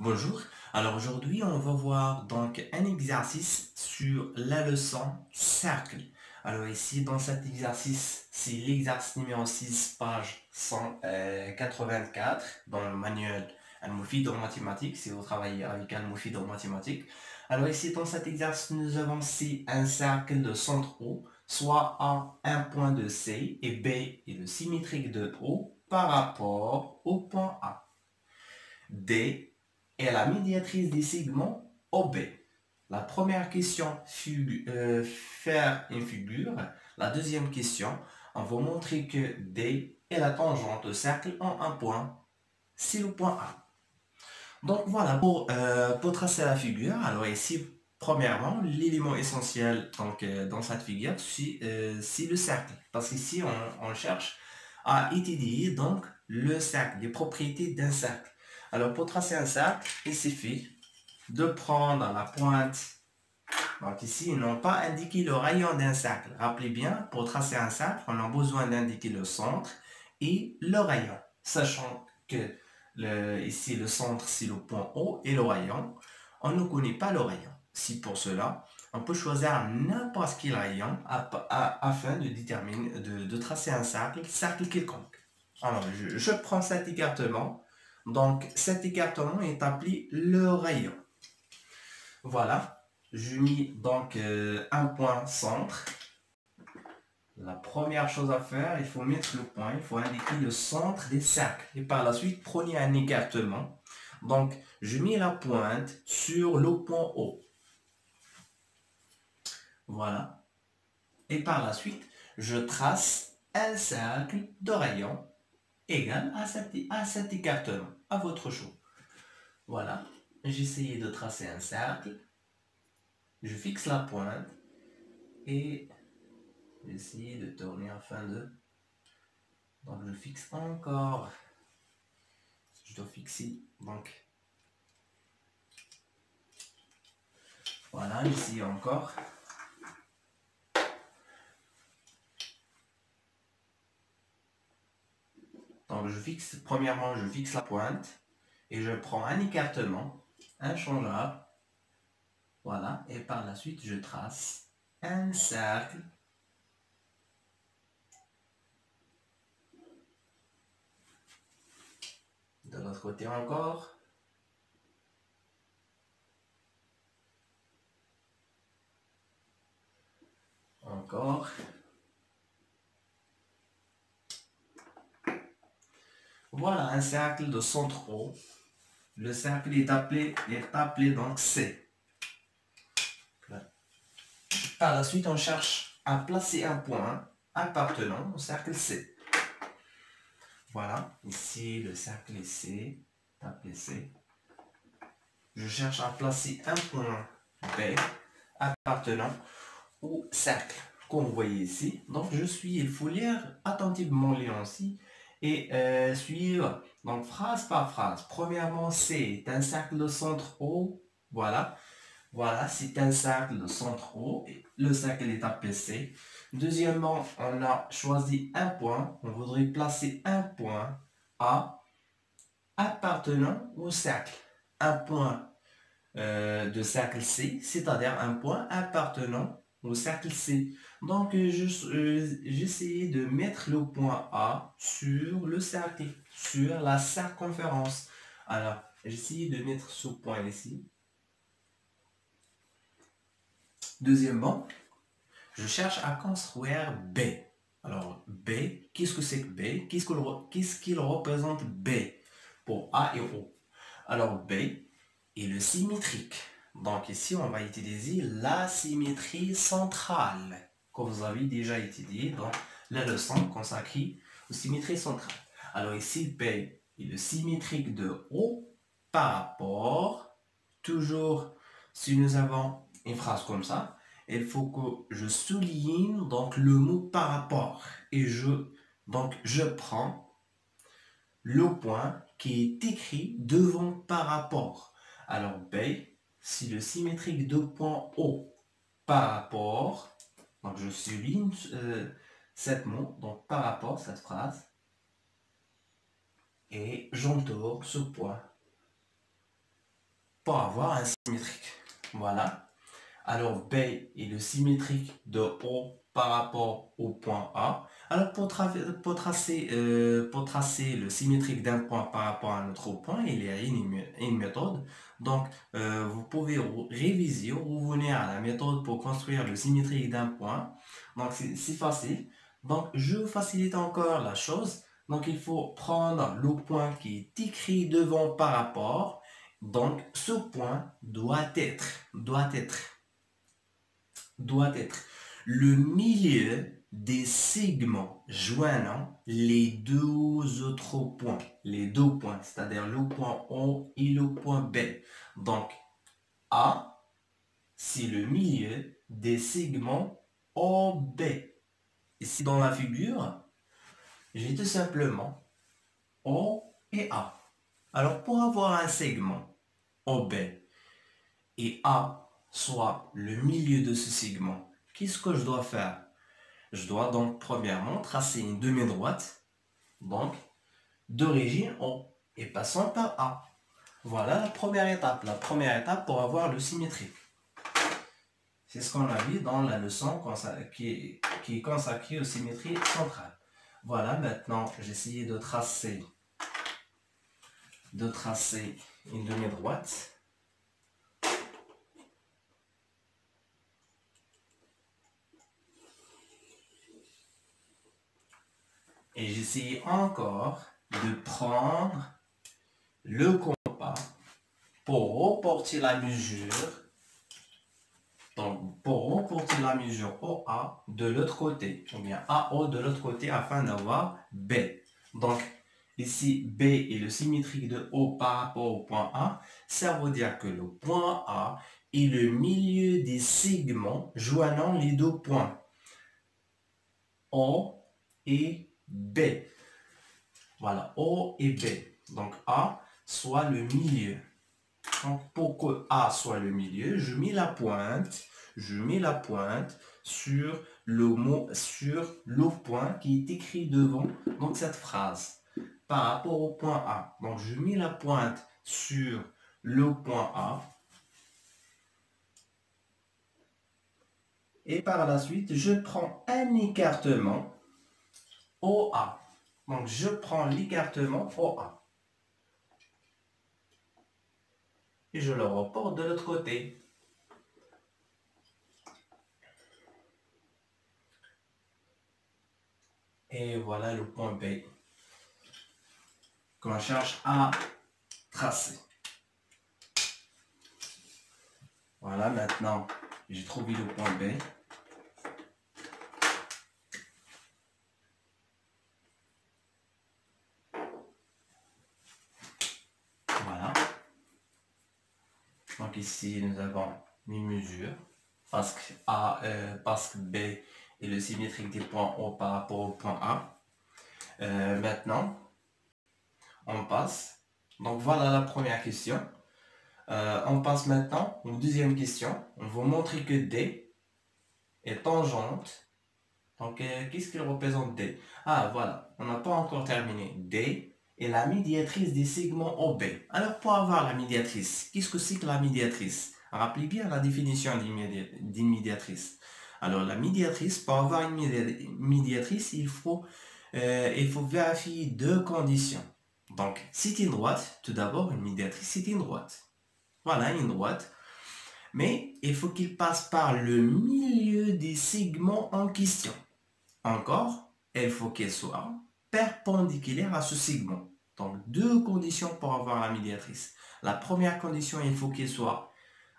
Bonjour. Alors aujourd'hui, on va voir donc un exercice sur la leçon cercle. Alors ici, dans cet exercice, c'est l'exercice numéro 6, page 184 dans le manuel Al-Mufid en mathématiques, si vous travaillez avec Al-Mufid en mathématiques. Alors ici, dans cet exercice, nous avons ici un cercle de centre O, soit A, un point de C, et B est le symétrique de O par rapport au point A. D est la médiatrice des segments OB. La première question, faire une figure. La deuxième question, on va montrer que D est la tangente au cercle en un point. C'est le point A. Donc voilà, pour tracer la figure, alors ici, premièrement, l'élément essentiel dans cette figure, c'est le cercle. Parce qu'ici, on cherche à étudier donc le cercle, les propriétés d'un cercle. Alors pour tracer un cercle, il suffit de prendre la pointe. Donc ici, ils n'ont pas indiqué le rayon d'un cercle. Rappelez bien, pour tracer un cercle, on a besoin d'indiquer le centre et le rayon. Sachant que ici, le centre, c'est le point O et le rayon, on ne connaît pas le rayon. Si pour cela, on peut choisir n'importe quel rayon afin de déterminer, de tracer un cercle quelconque. Alors, je prends cet écartement. Donc, cet écartement est appelé le rayon. Voilà, je mis donc un point centre. La première chose à faire, il faut mettre le point, il faut indiquer le centre des cercles. Et par la suite, prenez un écartement. Donc, je mets la pointe sur le point O. Voilà. Et par la suite, je trace un cercle de rayon égal à cet écartement, à votre choix. Voilà, j'ai essayé de tracer un cercle. Je fixe la pointe et j'essaie de tourner afin de... Donc je fixe encore. Je dois fixer. Donc voilà, ici encore. Donc premièrement, je fixe la pointe et je prends un écartement inchangeable. Voilà, et par la suite, je trace un cercle. De l'autre côté encore. Encore. Voilà un cercle de centre O. Le cercle est appelé donc C. Par la suite, on cherche à placer un point appartenant au cercle C. Voilà, ici le cercle est C, appelé C. Je cherche à placer un point B appartenant au cercle, comme vous voyez ici. Donc il faut lire attentivement les aussi et suivre donc phrase par phrase. Premièrement, C est un cercle de centre O. Voilà. Voilà, c'est un cercle de centre O. Le cercle est appelé C. Deuxièmement, on a choisi un point. On voudrait placer un point A appartenant au cercle. Un point de cercle C, c'est-à-dire un point appartenant au cercle C. Donc, j'essayais de mettre le point A sur le cercle, sur la circonférence. Alors, j'essayais de mettre ce point ici. Deuxièmement, je cherche à construire B. Alors, B, qu'est-ce que c'est que B? Qu'est-ce qu'il représente B pour A et O? Alors, B est le symétrique. Donc ici, on va utiliser la symétrie centrale, que vous avez déjà étudié dans la leçon consacrée aux symétries centrales. Alors ici, B est le symétrique de O par rapport, toujours, si nous avons une phrase comme ça, il faut que je souligne donc le mot par rapport. Et je prends le point qui est écrit devant par rapport. Alors B, c'est le symétrique de point O par rapport. Donc je souligne cette mot, donc par rapport, cette phrase. Et j'entoure ce point. pour avoir un symétrique. Voilà. Alors B est le symétrique de O par rapport au point A. Alors pour tracer le symétrique d'un point par rapport à un autre point, il y a une méthode. Donc vous pouvez réviser ou revenir à la méthode pour construire le symétrique d'un point. Donc c'est facile. Donc je facilite encore la chose. Donc il faut prendre le point qui est écrit devant par rapport. Donc ce point doit être le milieu des segments joignant les deux autres points. Les deux points, c'est-à-dire le point O et le point B. Donc, A, c'est le milieu des segments OB. Ici, dans la figure, j'ai tout simplement O et A. Alors, pour avoir un segment OB et A soit le milieu de ce segment, qu'est-ce que je dois faire? Je dois donc premièrement tracer une demi-droite, donc d'origine O et passant par A. Voilà la première étape. La première étape pour avoir le symétrique. C'est ce qu'on a vu dans la leçon qui est consacrée aux symétries centrales. Voilà, maintenant j'ai essayé de tracer une demi-droite. Et j'essaie encore de prendre le compas pour reporter la mesure. Donc, pour reporter la mesure OA de l'autre côté, ou bien AO de l'autre côté afin d'avoir B. Donc, ici, B est le symétrique de O par rapport au point A. Ça veut dire que le point A est le milieu des segments joignant les deux points O et B. Voilà, O et B. Donc, A soit le milieu. Donc, pour que A soit le milieu, je mets la pointe sur le point qui est écrit devant donc cette phrase par rapport au point A. Donc, je mets la pointe sur le point A. Et par la suite, je prends un écartement OA. Donc, je prends l'écartement OA. Et je le reporte de l'autre côté. Et voilà le point B qu'on cherche à tracer. Voilà, maintenant, j'ai trouvé le point B. Voilà. Donc ici, nous avons une mesure parce que B est le symétrique des points O par rapport au point A. Maintenant, on passe. Donc voilà la première question. On passe maintenant aux deuxième question. On va montrer que D est tangente. Donc qu'est-ce qu'il représente D? Ah voilà, on n'a pas encore terminé. D est la médiatrice des segments OB. Alors pour avoir la médiatrice, qu'est-ce que c'est que la médiatrice? Rappelez bien la définition d'immédiatrice. Alors la médiatrice, pour avoir une médiatrice, il faut vérifier deux conditions. Donc c'est une droite, tout d'abord une médiatrice c'est une droite. Voilà une droite. Mais il faut qu'il passe par le milieu des segments en question. Encore, il faut qu'elle soit perpendiculaire à ce segment. Donc, deux conditions pour avoir la médiatrice. La première condition, il faut qu'elle soit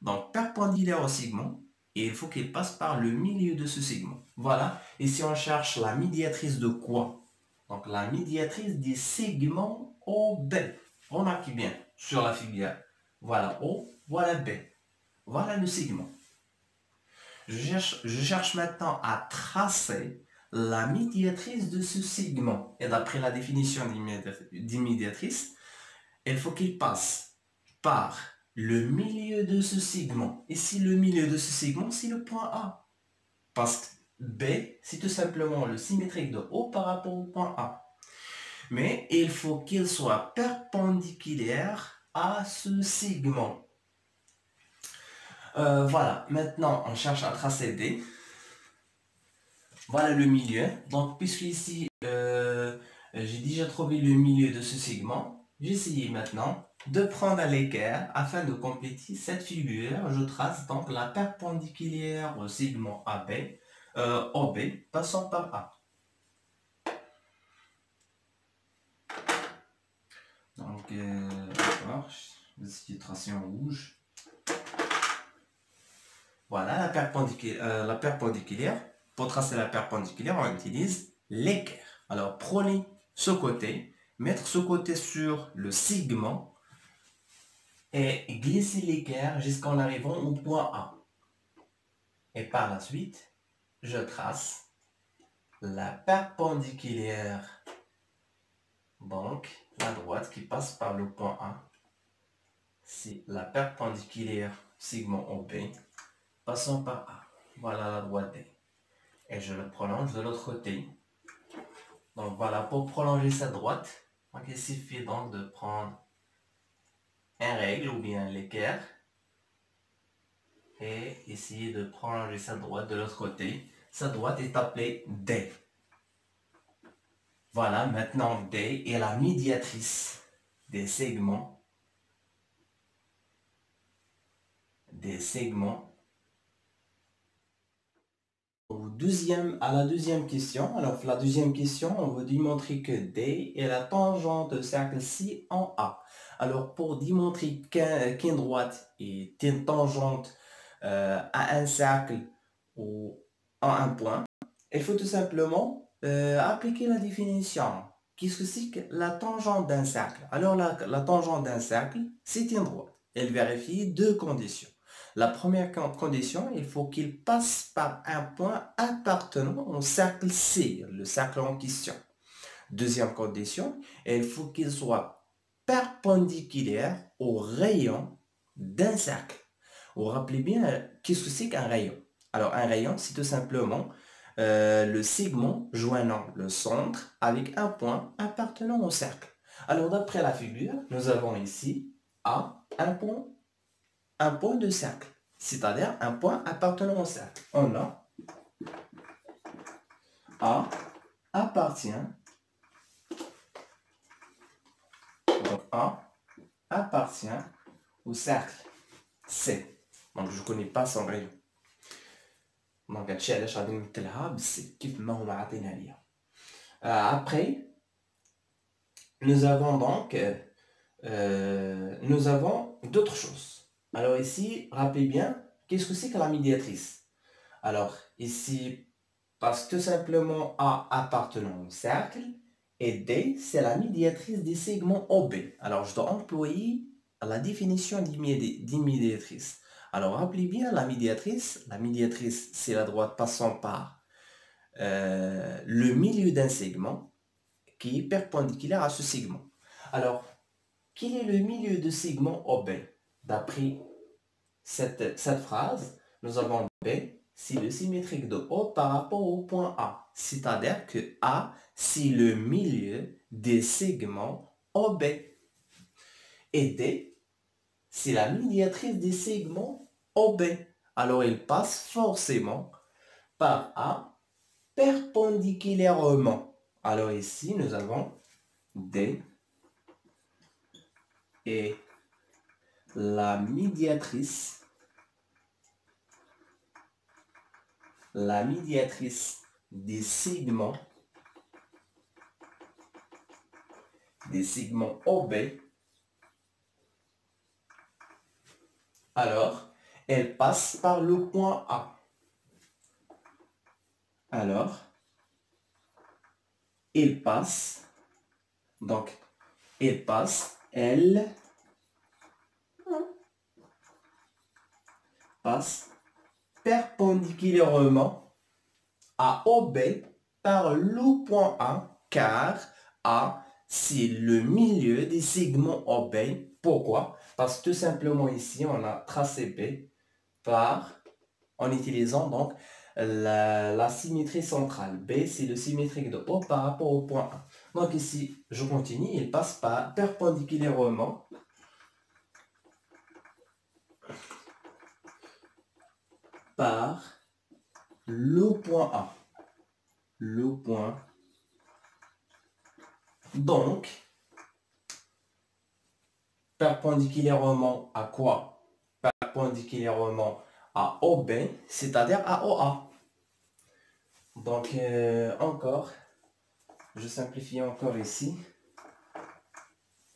donc perpendiculaire au segment et il faut qu'elle passe par le milieu de ce segment. Voilà. Et si on cherche la médiatrice de quoi? Donc, la médiatrice des segments OB. Remarquez bien sur la figure. Voilà O, voilà B. Voilà le segment. Je cherche maintenant à tracer la médiatrice de ce segment. Et d'après la définition d'immédiatrice, il faut qu'il passe par le milieu de ce segment. Et si le milieu de ce segment, c'est le point A. Parce que B, c'est tout simplement le symétrique de O par rapport au point A. Mais il faut qu'il soit perpendiculaire à ce segment. Voilà, maintenant on cherche à tracer D. Voilà le milieu. Donc, puisque ici, j'ai déjà trouvé le milieu de ce segment, j'essaye maintenant de prendre l'équerre afin de compléter cette figure. Je trace donc la perpendiculaire au segment AB, OB, passant par A. Donc, d'accord, je vais essayer de tracer en rouge. Voilà la perpendiculaire. Pour tracer la perpendiculaire, on utilise l'équerre. Alors, prenez ce côté, mettre ce côté sur le segment et glisser l'équerre jusqu'en arrivant au point A. Et par la suite, je trace la perpendiculaire, donc la droite qui passe par le point A. C'est la perpendiculaire segment OB passant par A. Voilà la droite D. Et je le prolonge de l'autre côté. Donc voilà, pour prolonger cette droite, donc il suffit donc de prendre un règle ou bien l'équerre et essayer de prolonger sa droite de l'autre côté. Sa droite est appelée D. Voilà, maintenant D est la médiatrice des segments à la deuxième question. Alors, la deuxième question, on veut démontrer que D est la tangente de cercle ci en A. Alors, pour démontrer qu'une droite est une tangente à un cercle ou à un point, il faut tout simplement appliquer la définition. Qu'est-ce que c'est que la tangente d'un cercle? Alors, la tangente d'un cercle, c'est une droite. Elle vérifie deux conditions. La première condition, il faut qu'il passe par un point appartenant au cercle C, le cercle en question. Deuxième condition, il faut qu'il soit perpendiculaire au rayon d'un cercle. Vous vous rappelez bien, qu'est-ce que c'est qu'un rayon? Alors, un rayon, c'est tout simplement le segment joignant le centre avec un point appartenant au cercle. Alors, d'après la figure, nous avons ici A, un point de cercle, c'est-à-dire un point appartenant au cercle. On a A appartient, donc A appartient au cercle C. Donc je ne connais pas son rayon. Donc هادشي علاش غادي نمثلها بالسي كيف ما هو معطينا ليا. Après, nous avons donc d'autres choses. Alors ici, rappelez bien, qu'est-ce que c'est que la médiatrice? Alors ici, parce que tout simplement A appartenant au cercle et D, c'est la médiatrice des segments OB. Alors je dois employer la définition d'immédiatrice. Alors rappelez bien la médiatrice c'est la droite passant par le milieu d'un segment qui est perpendiculaire à ce segment. Alors, quel est le milieu de segment OB? D'après cette phrase, nous avons B, c'est le symétrique de O par rapport au point A. C'est-à-dire que A, c'est le milieu des segments OB. Et D, c'est la médiatrice des segments OB. Alors, il passe forcément par A perpendiculairement. Alors ici, nous avons D et la médiatrice des segments OB. Alors, elle passe par le point A. Alors, elle passe perpendiculairement à OB par le point A, car A, c'est le milieu des segments OB. Pourquoi? Parce que tout simplement ici, on a tracé B en utilisant donc la symétrie centrale. B, c'est le symétrique de O par rapport au point A. Donc ici, je continue, il passe par perpendiculairement par le point A. Le point. Donc, perpendiculairement à quoi? Perpendiculairement à OB, c'est-à-dire à OA. Donc, encore, je simplifie encore ici.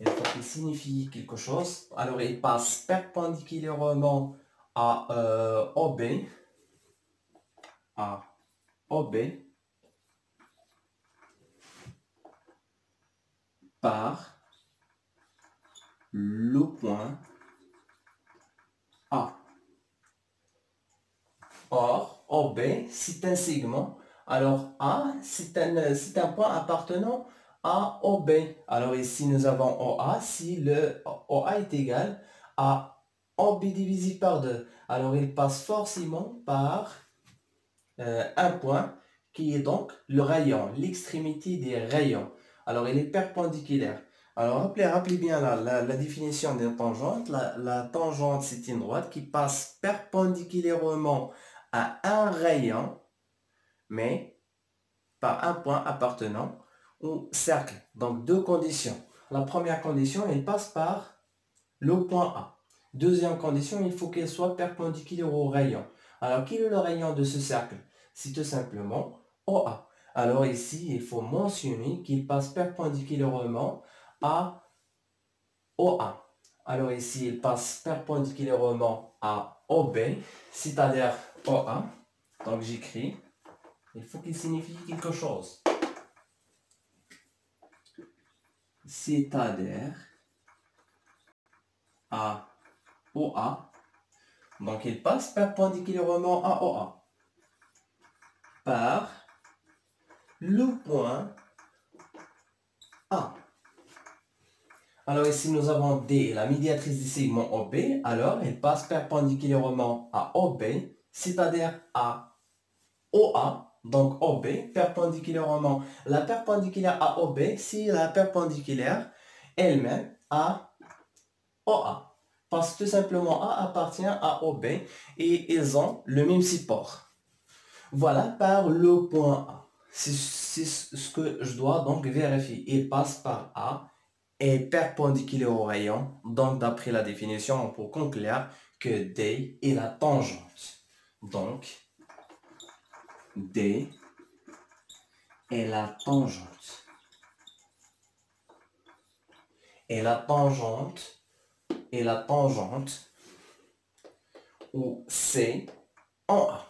Il faut qu'il signifie quelque chose. Alors, il passe perpendiculairement à OB. À OB. Par le point A. Or, OB, c'est un segment. Alors, A, c'est un point appartenant à OB. Alors ici, nous avons OA. Si le OA est égal à OB divisé par 2. Alors, il passe forcément par un point qui est donc le rayon, l'extrémité des rayons. Alors, il est perpendiculaire. Alors, rappelez bien la définition d'une tangente. La tangente, c'est une droite qui passe perpendiculairement à un rayon, mais par un point appartenant au cercle. Donc, deux conditions. La première condition, elle passe par le point A. Deuxième condition, il faut qu'elle soit perpendiculaire au rayon. Alors, quel est le rayon de ce cercle? C'est tout simplement OA. Alors ici, il faut mentionner qu'il passe perpendiculairement à OA. Alors ici, il passe perpendiculairement à OB, c'est-à-dire OA. Donc j'écris, il faut qu'il signifie quelque chose. C'est-à-dire à OA. Donc il passe perpendiculairement à OA par le point A. Alors ici nous avons D, la médiatrice du segment OB. Alors elle passe perpendiculairement à OB, c'est-à-dire à OA. Donc OB, perpendiculairement. La perpendiculaire à OB, c'est la perpendiculaire elle-même à OA. Parce que tout simplement A appartient à OB et ils ont le même support. Voilà par le point A. C'est ce que je dois donc vérifier. Il passe par A et perpendiculaire au rayon. Donc d'après la définition, on peut conclure que D est la tangente. Donc D est la tangente. Et la tangente où C en A.